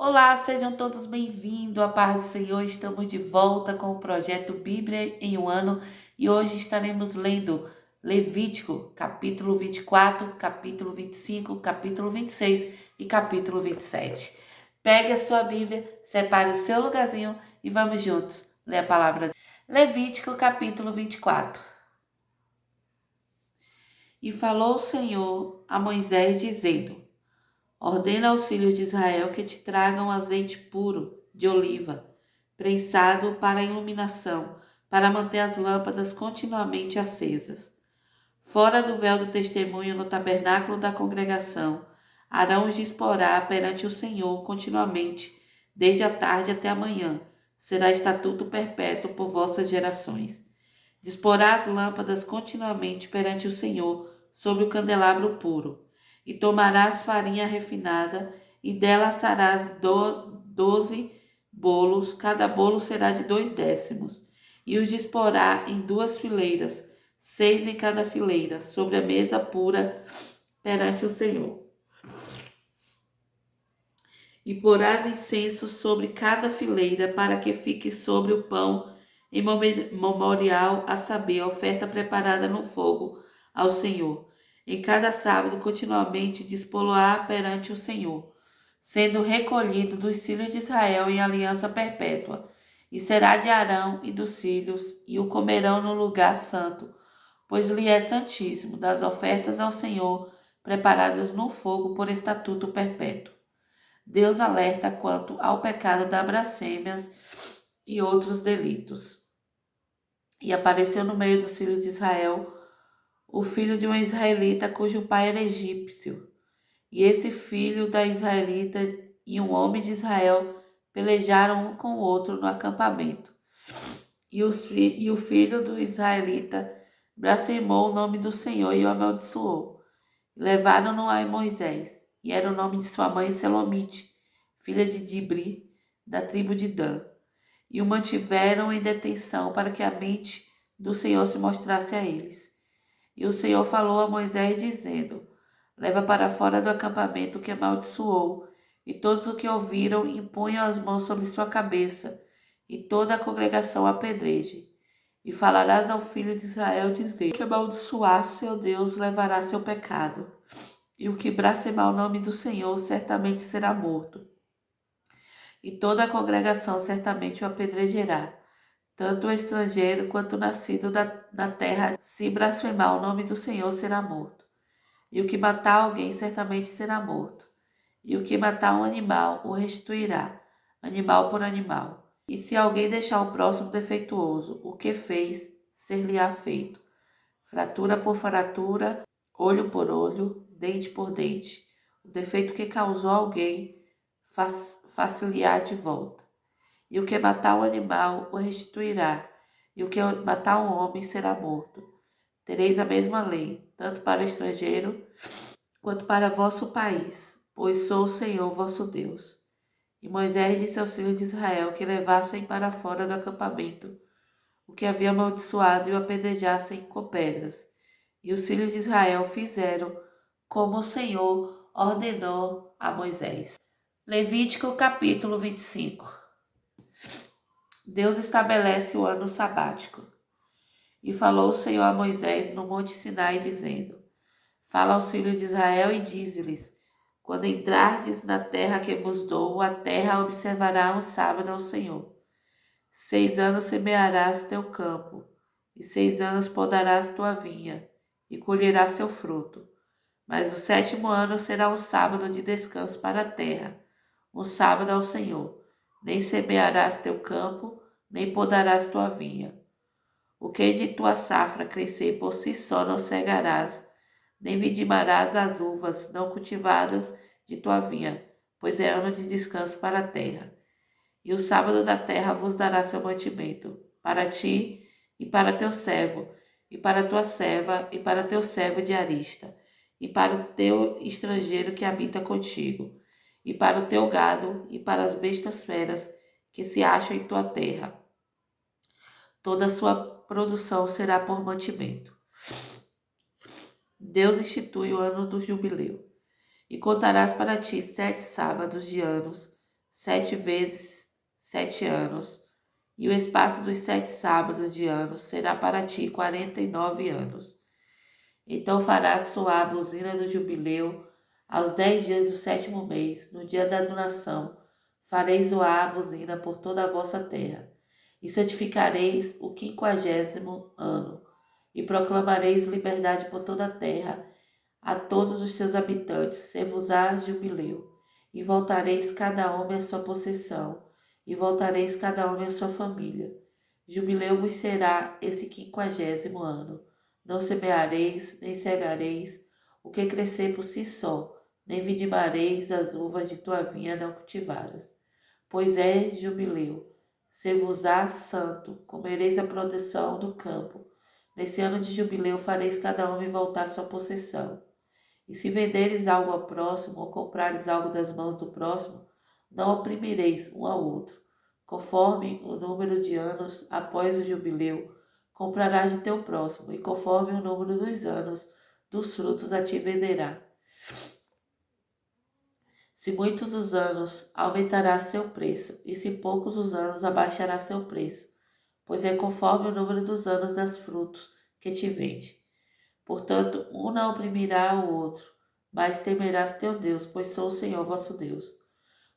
Olá, sejam todos bem-vindos à paz do Senhor. Estamos de volta com o projeto Bíblia em um ano e hoje estaremos lendo Levítico, capítulo 24, capítulo 25, capítulo 26 e capítulo 27. Pegue a sua Bíblia, separe o seu lugarzinho e vamos juntos ler a palavra. Levítico, capítulo 24. E falou o Senhor a Moisés, dizendo: Ordena aos filhos de Israel que te tragam azeite puro de oliva, prensado para a iluminação, para manter as lâmpadas continuamente acesas. Fora do véu do testemunho, no tabernáculo da congregação, Arão os disporá perante o Senhor continuamente, desde a tarde até a manhã. Será estatuto perpétuo por vossas gerações. Disporá as lâmpadas continuamente perante o Senhor sobre o candelabro puro. E tomarás farinha refinada, e dela assarás 12 bolos, cada bolo será de 2 décimos. E os disporá em 2 fileiras, 6 em cada fileira, sobre a mesa pura perante o Senhor. E porás incenso sobre cada fileira, para que fique sobre o pão em memorial, a saber, a oferta preparada no fogo ao Senhor. Em cada sábado, continuamente dispô-lo-á perante o Senhor, sendo recolhido dos filhos de Israel em aliança perpétua. E será de Arão e dos filhos, e o comerão no lugar santo, pois lhe é santíssimo, das ofertas ao Senhor, preparadas no fogo por estatuto perpétuo. Deus alerta quanto ao pecado da blasfêmias e outros delitos. E apareceu no meio dos filhos de Israel o filho de uma israelita cujo pai era egípcio. E esse filho da israelita e um homem de Israel pelejaram um com o outro no acampamento. E o filho do israelita blasfemou o nome do Senhor e o amaldiçoou. Levaram-no a Moisés, e era o nome de sua mãe Selomite, filha de Dibri, da tribo de Dan. E o mantiveram em detenção para que a mente do Senhor se mostrasse a eles. E o Senhor falou a Moisés, dizendo: Leva para fora do acampamento o que amaldiçoou, e todos os que ouviram imponham as mãos sobre sua cabeça, e toda a congregação apedreje. E falarás ao filho de Israel, dizendo: que amaldiçoar seu Deus levará seu pecado, e o que blasfemar o nome do Senhor certamente será morto. E toda a congregação certamente o apedrejará, tanto o estrangeiro quanto o nascido da terra. Se blasfemar o nome do Senhor será morto. E o que matar alguém certamente será morto. E o que matar um animal o restituirá, animal por animal. E se alguém deixar o próximo defeituoso, o que fez, ser-lhe-á feito. Fratura por fratura, olho por olho, dente por dente. O defeito que causou alguém, far-se-lhe-á de volta. E o que matar um animal o restituirá, e o que matar um homem será morto. Tereis a mesma lei, tanto para o estrangeiro quanto para vosso país, pois sou o Senhor vosso Deus. E Moisés disse aos filhos de Israel que levassem para fora do acampamento o que havia amaldiçoado e o apedrejassem com pedras. E os filhos de Israel fizeram como o Senhor ordenou a Moisés. Levítico capítulo 25. Deus estabelece o ano sabático. E falou o Senhor a Moisés no monte Sinai, dizendo: Fala aos filhos de Israel e dize-lhes: Quando entrardes na terra que vos dou, a terra observará um sábado ao Senhor. 6 anos semearás teu campo, e 6 anos podarás tua vinha, e colherás seu fruto. Mas o 7º ano será um sábado de descanso para a terra, um sábado ao Senhor. Nem semearás teu campo, nem podarás tua vinha. O que de tua safra crescer por si só não cegarás, nem vidimarás as uvas não cultivadas de tua vinha, pois é ano de descanso para a terra. E o sábado da terra vos dará seu mantimento, para ti e para teu servo, e para tua serva, e para teu servo diarista, e para o teu estrangeiro que habita contigo, e para o teu gado, e para as bestas feras que se acham em tua terra. Toda a sua produção será por mantimento. Deus institui o ano do jubileu. E contarás para ti 7 sábados de anos, 7 vezes 7 anos, e o espaço dos 7 sábados de anos será para ti 49 anos. Então farás soar a buzina do jubileu aos 10 dias do 7º mês, no dia da lunação. Fareis soar a buzina por toda a vossa terra, e santificareis o 50º ano, e proclamareis liberdade por toda a terra a todos os seus habitantes, ser-vos-á jubileu, e voltareis cada homem à sua possessão, e voltareis cada homem à sua família. Jubileu vos será esse 50º ano. Não semeareis, nem cegareis o que crescer por si só, nem vidimareis as uvas de tua vinha não cultivaras. Pois é jubileu, ser-vos-á santo, comereis a produção do campo. Nesse ano de jubileu fareis cada homem voltar à sua possessão. E se venderes algo ao próximo, ou comprares algo das mãos do próximo, não oprimireis um ao outro. Conforme o número de anos após o jubileu, comprarás de teu próximo, e conforme o número dos anos dos frutos a ti venderá. Se muitos os anos, aumentará seu preço, e se poucos os anos, abaixará seu preço, pois é conforme o número dos anos das frutos que te vende. Portanto, um não oprimirá o outro, mas temerás teu Deus, pois sou o Senhor vosso Deus.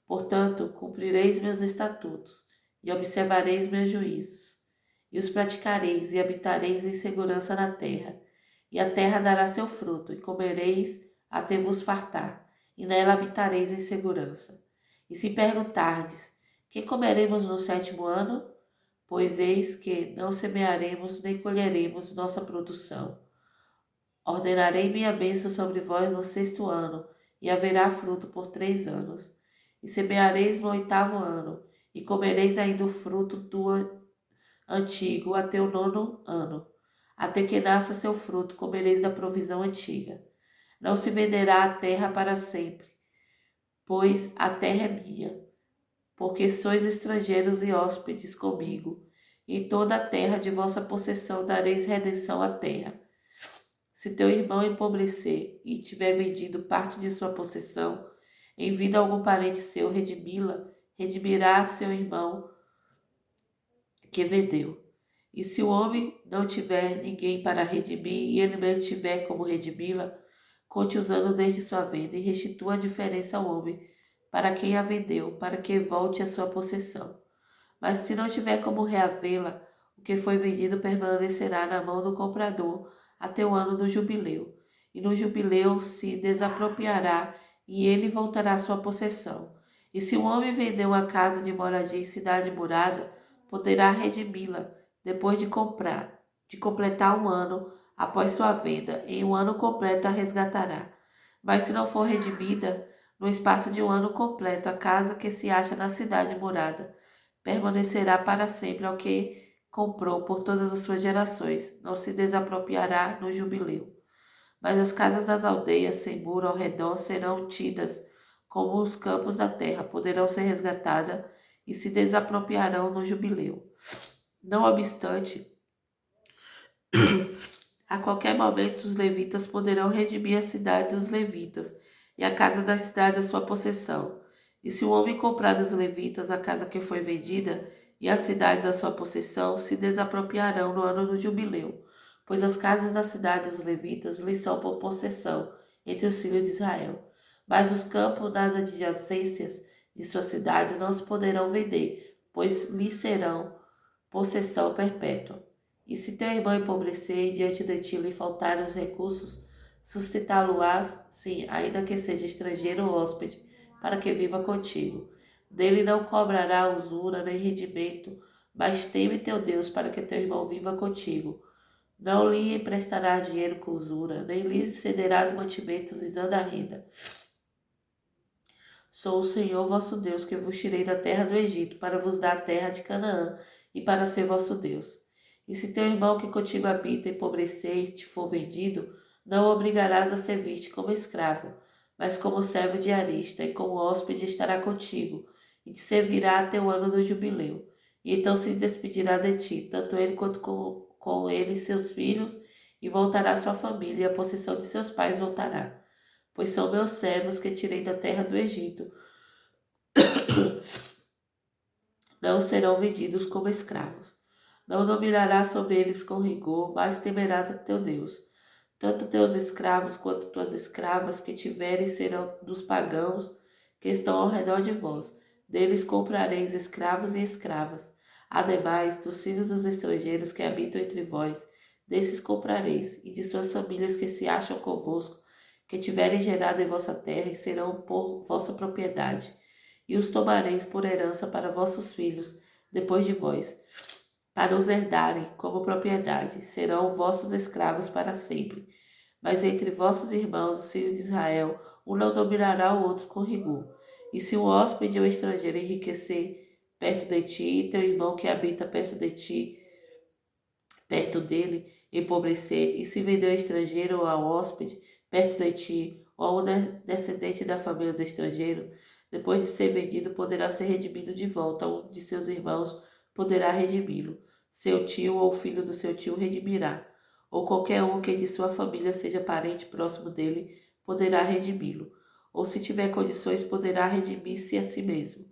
Portanto, cumprireis meus estatutos, e observareis meus juízos, e os praticareis, e habitareis em segurança na terra. E a terra dará seu fruto, e comereis até vos fartar, e nela habitareis em segurança. E se perguntardes, que comeremos no 7º ano? Pois eis que não semearemos nem colheremos nossa produção. Ordenarei minha bênção sobre vós no 6º ano, e haverá fruto por 3 anos. E semeareis no 8º ano, e comereis ainda o fruto do antigo até o 9º ano. Até que nasça seu fruto, comereis da provisão antiga. Não se venderá a terra para sempre, pois a terra é minha, porque sois estrangeiros e hóspedes comigo. Em toda a terra de vossa possessão dareis redenção à terra. Se teu irmão empobrecer e tiver vendido parte de sua possessão, em vida algum parente seu redimi-la, redimirá seu irmão que vendeu. E se o homem não tiver ninguém para redimir, e ele mesmo tiver como redimi-la, conte os anos desde sua venda e restitua a diferença ao homem para quem a vendeu, para que volte à sua possessão. Mas se não tiver como reavê-la, o que foi vendido permanecerá na mão do comprador até o ano do jubileu. E no jubileu se desapropriará, e ele voltará à sua possessão. E se um homem vendeu uma casa de moradia em cidade murada, poderá redimi-la depois de completar um ano após sua venda. Em um ano completo a resgatará. Mas se não for redimida, no espaço de um ano completo, a casa que se acha na cidade murada permanecerá para sempre ao que comprou por todas as suas gerações, não se desapropriará no jubileu. Mas as casas das aldeias sem muro ao redor serão tidas como os campos da terra, poderão ser resgatadas e se desapropriarão no jubileu. Não obstante, a qualquer momento os levitas poderão redimir a cidade dos levitas e a casa da cidade da sua possessão. E se o homem comprar dos levitas a casa que foi vendida e a cidade da sua possessão, se desapropriarão no ano do jubileu, pois as casas da cidade dos levitas lhes são por possessão entre os filhos de Israel. Mas os campos nas adjacências de suas cidades não se poderão vender, pois lhes serão possessão perpétua. E se teu irmão empobrecer e diante de ti lhe faltarem os recursos, sustentá-lo-ás, sim, ainda que seja estrangeiro ou hóspede, para que viva contigo. Dele não cobrará usura nem rendimento, mas teme teu Deus para que teu irmão viva contigo. Não lhe emprestarás dinheiro com usura, nem lhe cederás mantimentos visando a renda. Sou o Senhor vosso Deus, que vos tirei da terra do Egito, para vos dar a terra de Canaã, e para ser vosso Deus. E se teu irmão que contigo habita empobrecer e te for vendido, não o obrigarás a servir-te como escravo, mas como servo diarista, e como hóspede estará contigo, e te servirá até o ano do jubileu. E então se despedirá de ti, tanto ele quanto com ele seus filhos, e voltará à sua família, e a possessão de seus pais voltará. Pois são meus servos que tirei da terra do Egito, não serão vendidos como escravos. Não dominarás sobre eles com rigor, mas temerás a teu Deus. Tanto teus escravos quanto tuas escravas que tiverem serão dos pagãos que estão ao redor de vós. Deles comprareis escravos e escravas. Ademais, dos filhos dos estrangeiros que habitam entre vós, desses comprareis, e de suas famílias que se acham convosco, que tiverem gerado em vossa terra, e serão por vossa propriedade. E os tomareis por herança para vossos filhos, depois de vós, para os herdarem como propriedade. Serão vossos escravos para sempre. Mas entre vossos irmãos, os filhos de Israel, um não dominará o outro com rigor. E se um hóspede ou estrangeiro enriquecer perto de ti, e teu irmão que habita perto de ti, perto dele, empobrecer, e se vender ao estrangeiro ou ao hóspede perto de ti, ou a um descendente da família do estrangeiro, depois de ser vendido, poderá ser redimido de volta. Um de seus irmãos poderá redimi-lo. Seu tio ou filho do seu tio redimirá. Ou qualquer um que de sua família seja parente próximo dele poderá redimi-lo. Ou se tiver condições, poderá redimir-se a si mesmo.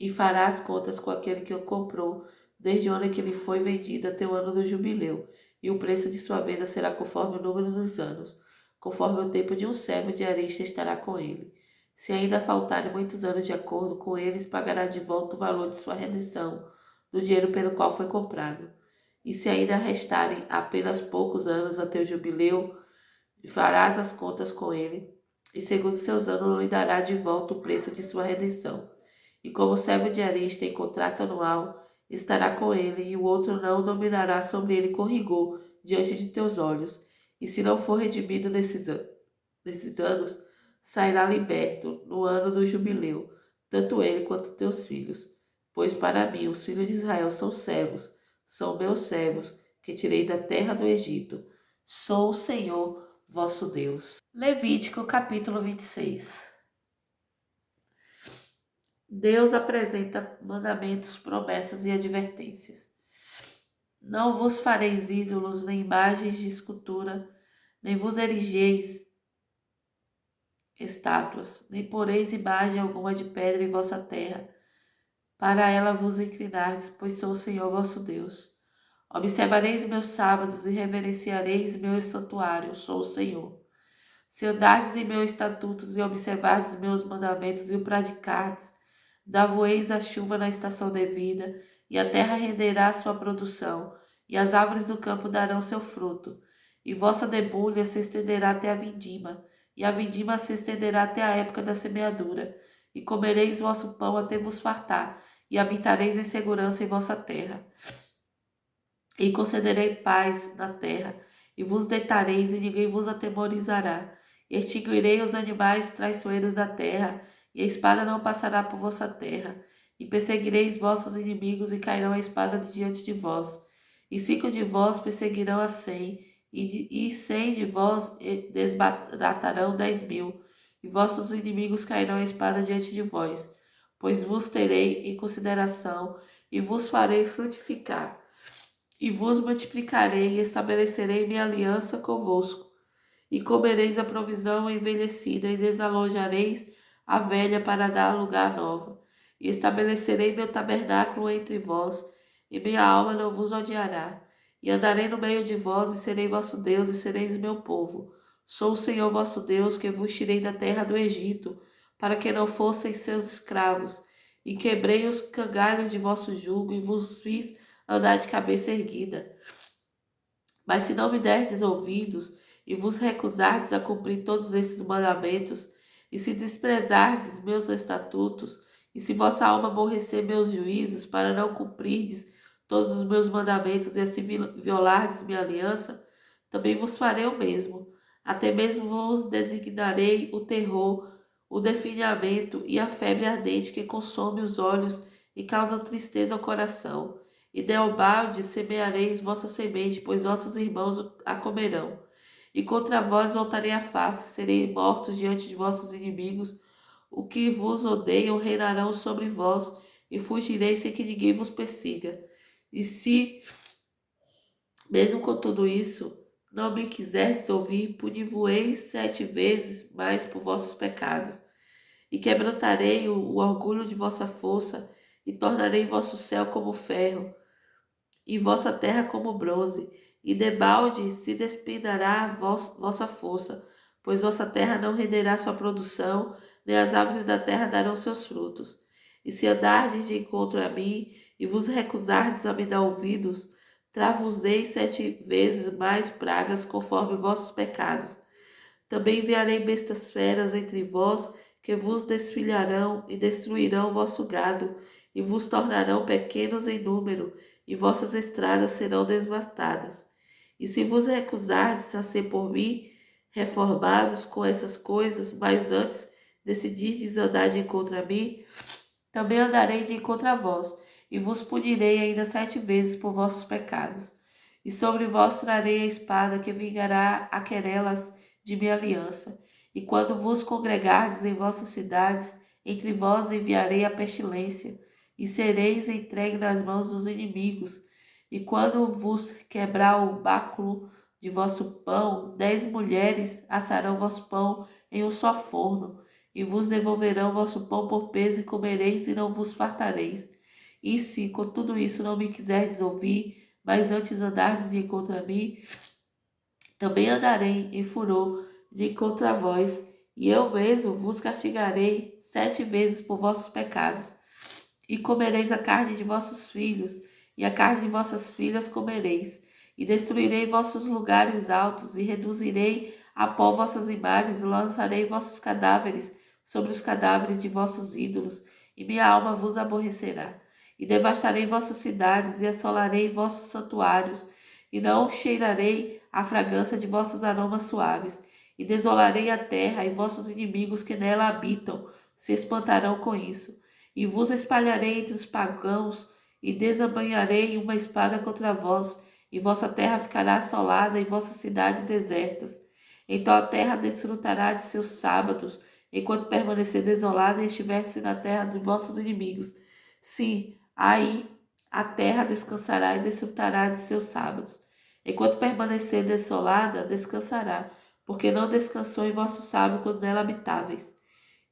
E fará as contas com aquele que o comprou, desde o ano em que lhe foi vendido até o ano do jubileu, e o preço de sua venda será conforme o número dos anos, conforme o tempo de um servo de arista estará com ele. Se ainda faltarem muitos anos de acordo com eles, pagará de volta o valor de sua redenção, do dinheiro pelo qual foi comprado. E se ainda restarem apenas poucos anos até o jubileu, farás as contas com ele, e segundo seus anos lhe dará de volta o preço de sua redenção. E como servo de arista em contrato anual, estará com ele, e o outro não dominará sobre ele com rigor diante de teus olhos. E se não for redimido nesses anos, sairá liberto no ano do jubileu, tanto ele quanto teus filhos. Pois para mim os filhos de Israel são meus servos, que tirei da terra do Egito. Sou o Senhor, vosso Deus. Levítico capítulo 26. Deus apresenta mandamentos, promessas e advertências. Não vos fareis ídolos, nem imagens de escultura, nem vos erigeis estátuas, nem poreis imagem alguma de pedra em vossa terra, para ela vos inclinardes, pois sou o Senhor vosso Deus. Observareis meus sábados e reverenciareis meu santuário, sou o Senhor. Se andardes em meus estatutos e observardes meus mandamentos e o praticardes, dar-vos-eis a chuva na estação devida, e a terra renderá sua produção, e as árvores do campo darão seu fruto. E vossa debulha se estenderá até a vindima, e a vindima se estenderá até a época da semeadura. E comereis vosso pão até vos fartar, e habitareis em segurança em vossa terra. E concederei paz na terra, e vos deitareis, e ninguém vos atemorizará. E extinguirei os animais traiçoeiros da terra, e a espada não passará por vossa terra. E perseguireis vossos inimigos, e cairão a espada diante de vós. E 5 de vós perseguirão a 100, e 100 de vós desbaratarão 10.000. E vossos inimigos cairão a espada diante de vós. Pois vos terei em consideração, e vos farei frutificar. E vos multiplicarei, e estabelecerei minha aliança convosco. E comereis a provisão envelhecida, e desalojareis a velha para dar lugar à nova. E estabelecerei meu tabernáculo entre vós, e minha alma não vos odiará. E andarei no meio de vós, e serei vosso Deus, e sereis meu povo. Sou o Senhor vosso Deus, que vos tirei da terra do Egito, para que não fosseis seus escravos. E quebrei os cangalhos de vosso jugo, e vos fiz andar de cabeça erguida. Mas se não me derdes ouvidos, e vos recusardes a cumprir todos esses mandamentos, e se desprezardes meus estatutos, e se vossa alma aborrecer meus juízos, para não cumprirdes todos os meus mandamentos, e assim violardes minha aliança, também vos farei o mesmo. Até mesmo vos designarei o terror, o definhamento e a febre ardente que consome os olhos e causa tristeza ao coração. E deobalde semeareis vossa semente, pois vossos irmãos a comerão. E contra vós voltarei a face, serei mortos diante de vossos inimigos. O que vos odeiam reinarão sobre vós, e fugireis sem que ninguém vos persiga. E se, mesmo com tudo isso, não me quiserdes ouvir, puni-vos-eis 7 vezes mais por vossos pecados. e quebrantarei o orgulho de vossa força, e tornarei vosso céu como ferro, e vossa terra como bronze, e debalde se despendará vossa força, pois vossa terra não renderá sua produção, nem as árvores da terra darão seus frutos. E se andardes de encontro a mim, e vos recusardes a me dar ouvidos, trar-vos-ei 7 vezes mais pragas conforme vossos pecados. Também enviarei bestas feras entre vós, que vos desfilharão e destruirão vosso gado, e vos tornarão pequenos em número, e vossas estradas serão devastadas. E se vos recusardes a ser por mim reformados com essas coisas, mas antes decidirdes andar de encontro a mim, também andarei de encontro a vós, e vos punirei ainda 7 vezes por vossos pecados. E sobre vós trarei a espada que vingará a querelas de minha aliança. E quando vos congregardes em vossas cidades, entre vós enviarei a pestilência, e sereis entregue nas mãos dos inimigos. E quando vos quebrar o báculo de vosso pão, 10 mulheres assarão vosso pão em um só forno, e vos devolverão vosso pão por peso, e comereis e não vos fartareis. E se com tudo isso não me quiserdes ouvir, mas antes andardes de encontro a mim, também andarei em furor de encontro a vós, e eu mesmo vos castigarei 7 vezes por vossos pecados. E comereis a carne de vossos filhos, e a carne de vossas filhas comereis. E destruirei vossos lugares altos, e reduzirei a pó vossas imagens, e lançarei vossos cadáveres sobre os cadáveres de vossos ídolos, e minha alma vos aborrecerá. E devastarei vossas cidades, e assolarei vossos santuários, e não cheirarei a fragrância de vossos aromas suaves. E desolarei a terra, e vossos inimigos que nela habitam se espantarão com isso. E vos espalharei entre os pagãos, e desembainharei uma espada contra vós, e vossa terra ficará assolada, e vossas cidades desertas. Então a terra desfrutará de seus sábados, enquanto permanecer desolada e estiver-se na terra de vossos inimigos. Sim, aí a terra descansará e desfrutará de seus sábados. Enquanto permanecer desolada, descansará, porque não descansou em vosso sábado quando nela habitáveis.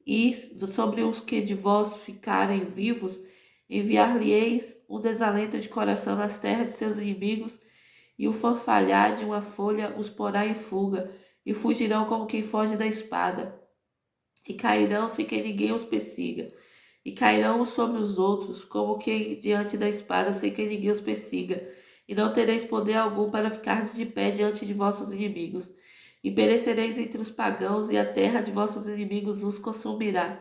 E sobre os que de vós ficarem vivos, enviar-lhe-eis um desalento de coração nas terras de seus inimigos, e o farfalhar de uma folha os porá em fuga, e fugirão como quem foge da espada, e cairão sem que ninguém os persiga, e cairão uns sobre os outros, como quem diante da espada, sem que ninguém os persiga, e não tereis poder algum para ficar de pé diante de vossos inimigos. E perecereis entre os pagãos, e a terra de vossos inimigos os consumirá.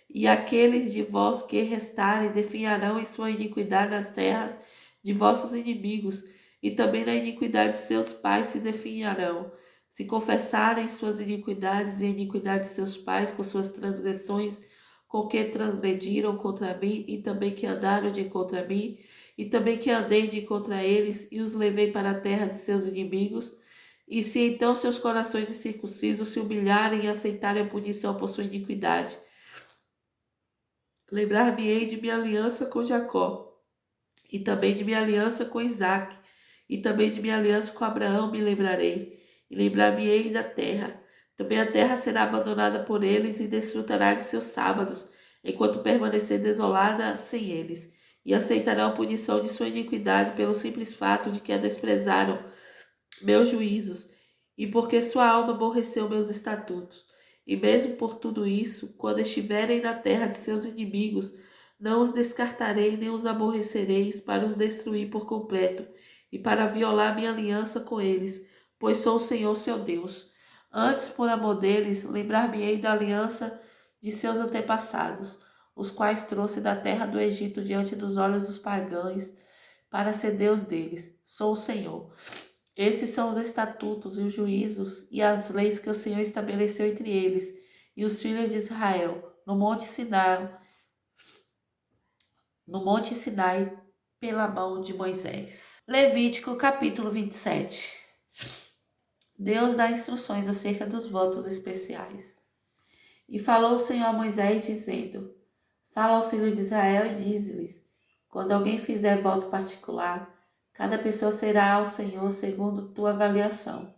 E aqueles de vós que restarem definharão em sua iniquidade nas terras de vossos inimigos, e também na iniquidade de seus pais se definharão. Se confessarem suas iniquidades e a iniquidade de seus pais com suas transgressões, com que transgrediram contra mim, e também que andaram de contra mim, e também que andei de contra eles, e os levei para a terra de seus inimigos, e se então seus corações incircuncisos se humilharem e aceitarem a punição por sua iniquidade, lembrar-me-ei de minha aliança com Jacó, e também de minha aliança com Isaque, e também de minha aliança com Abraão me lembrarei, e lembrar-me-ei da terra. Também a terra será abandonada por eles, e desfrutará de seus sábados, enquanto permanecer desolada sem eles. E aceitarão a punição de sua iniquidade pelo simples fato de que a desprezaram meus juízos, e porque sua alma aborreceu meus estatutos. E mesmo por tudo isso, quando estiverem na terra de seus inimigos, não os descartarei nem os aborrecereis para os destruir por completo e para violar minha aliança com eles, pois sou o Senhor seu Deus. Antes, por amor deles, lembrar-me-ei da aliança de seus antepassados, os quais trouxe da terra do Egito diante dos olhos dos pagãos, para ser Deus deles. Sou o Senhor. Esses são os estatutos e os juízos e as leis que o Senhor estabeleceu entre eles e os filhos de Israel no Monte Sinai, pela mão de Moisés. Levítico capítulo 27. Deus dá instruções acerca dos votos especiais. E falou o Senhor a Moisés, dizendo: Fala aos filhos de Israel e dize-lhes: quando alguém fizer voto particular, cada pessoa será ao Senhor segundo tua avaliação.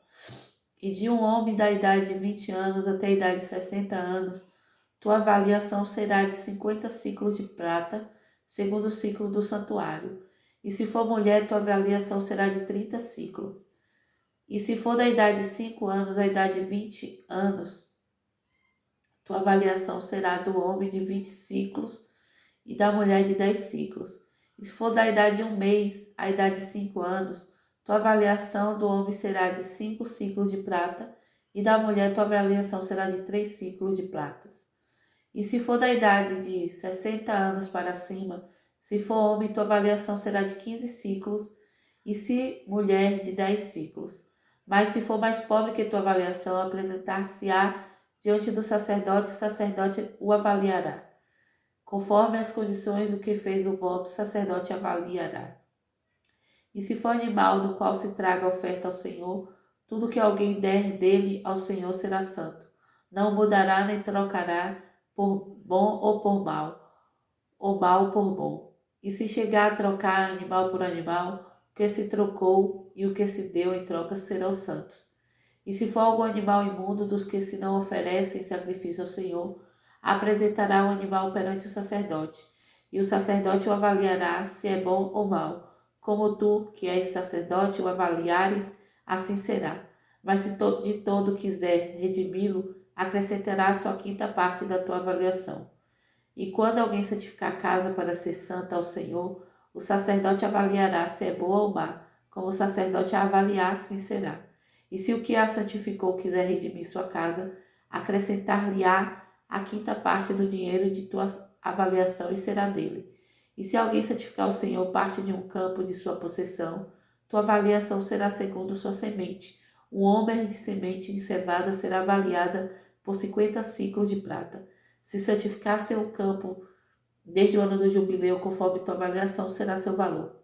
E de um homem da idade de 20 anos até a idade de 60 anos, tua avaliação será de 50 ciclos de prata, segundo o ciclo do santuário. E se for mulher, tua avaliação será de 30 ciclos. E se for da idade de 5 anos à idade de 20 anos, tua avaliação será do homem de 20 ciclos e da mulher de 10 ciclos. E se for da idade de 1 mês à idade de 5 anos, tua avaliação do homem será de 5 ciclos de prata e da mulher tua avaliação será de 3 ciclos de pratas. E se for da idade de 60 anos para cima, se for homem, tua avaliação será de 15 ciclos e se mulher, de 10 ciclos. Mas se for mais pobre que tua avaliação, apresentar-se-á diante do sacerdote, o sacerdote o avaliará. Conforme as condições do que fez o voto, o sacerdote avaliará. E se for animal do qual se traga oferta ao Senhor, tudo que alguém der dele ao Senhor será santo. Não mudará nem trocará por bom ou por mal, ou mal por bom. E se chegar a trocar animal por animal, o que se trocou e o que se deu em troca serão santos. E se for algum animal imundo dos que se não oferecem sacrifício ao Senhor, apresentará o animal perante o sacerdote, e o sacerdote o avaliará se é bom ou mau. Como tu, que és sacerdote, o avaliares, assim será. Mas se de todo quiser redimi-lo, acrescentará a sua quinta parte da tua avaliação. E quando alguém santificar a casa para ser santa ao Senhor, o sacerdote avaliará se é boa ou má. Como o sacerdote a avaliar, assim será. E se o que a santificou quiser redimir sua casa, acrescentar-lhe-á a quinta parte do dinheiro de tua avaliação e será dele. E se alguém santificar ao Senhor parte de um campo de sua possessão, tua avaliação será segundo sua semente. Um homer de semente de cevada será avaliada por 50 ciclos de prata. Se santificar seu campo desde o ano do jubileu, conforme tua avaliação, será seu valor.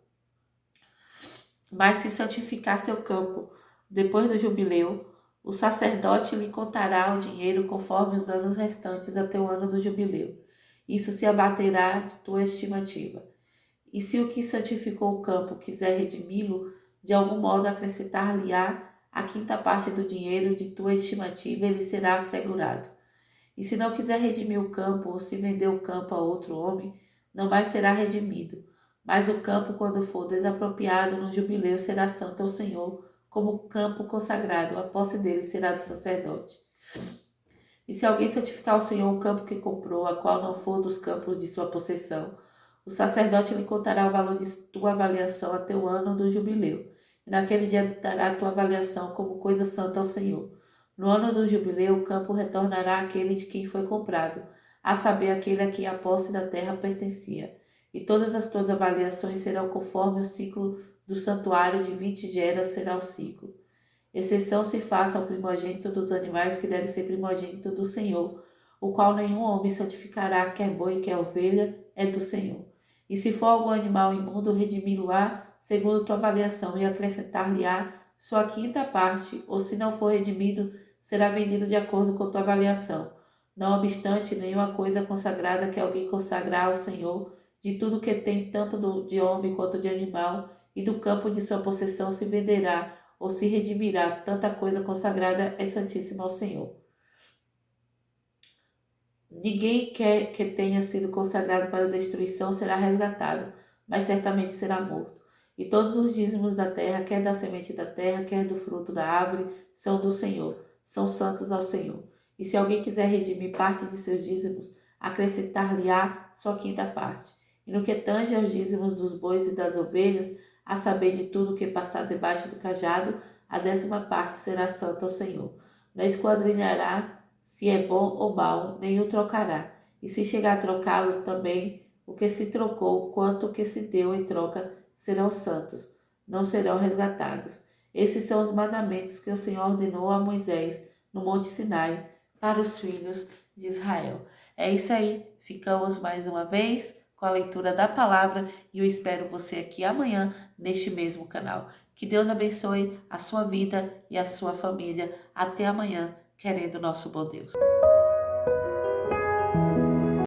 Mas se santificar seu campo depois do jubileu, o sacerdote lhe contará o dinheiro conforme os anos restantes até o ano do jubileu. Isso se abaterá de tua estimativa. E se o que santificou o campo quiser redimi-lo, de algum modo acrescentar-lhe-á a quinta parte do dinheiro de tua estimativa, ele será assegurado. E se não quiser redimir o campo, ou se vender o campo a outro homem, não mais será redimido. Mas o campo, quando for desapropriado no jubileu, será santo ao Senhor, como campo consagrado. A posse dele será do sacerdote. E se alguém santificar ao Senhor o campo que comprou, a qual não for dos campos de sua possessão, o sacerdote lhe contará o valor de tua avaliação até o ano do jubileu. E naquele dia dará a tua avaliação como coisa santa ao Senhor. No ano do jubileu, o campo retornará àquele de quem foi comprado, a saber, aquele a quem a posse da terra pertencia. E todas as tuas avaliações serão conforme o ciclo do santuário, de 20 geras será o ciclo. Exceção se faça ao primogênito dos animais, que deve ser primogênito do Senhor, o qual nenhum homem santificará, quer boi, quer ovelha, é do Senhor. E se for algum animal imundo, redimi-lo-á segundo tua avaliação, e acrescentar-lhe-á sua quinta parte, ou se não for redimido, será vendido de acordo com tua avaliação. Não obstante, nenhuma coisa consagrada que alguém consagrar ao Senhor, de tudo que tem, tanto de homem quanto de animal, e do campo de sua possessão se venderá, ou se redimirá. Tanta coisa consagrada é santíssima ao Senhor. Ninguém que tenha sido consagrado para destruição será resgatado, mas certamente será morto. E todos os dízimos da terra, quer da semente da terra, quer do fruto da árvore, são do Senhor, são santos ao Senhor. E se alguém quiser redimir parte de seus dízimos, acrescentar-lhe-á sua quinta parte. E no que tange aos dízimos dos bois e das ovelhas, a saber de tudo que passar debaixo do cajado, a 10ª parte será santa ao Senhor. Não esquadrinhará se é bom ou mau, nem o trocará. E se chegar a trocá-lo também, o que se trocou, quanto o que se deu em troca, serão santos, não serão resgatados. Esses são os mandamentos que o Senhor ordenou a Moisés no Monte Sinai para os filhos de Israel. É isso aí, ficamos mais uma vez com a leitura da palavra e eu espero você aqui amanhã neste mesmo canal. Que Deus abençoe a sua vida e a sua família. Até amanhã, querendo nosso bom Deus.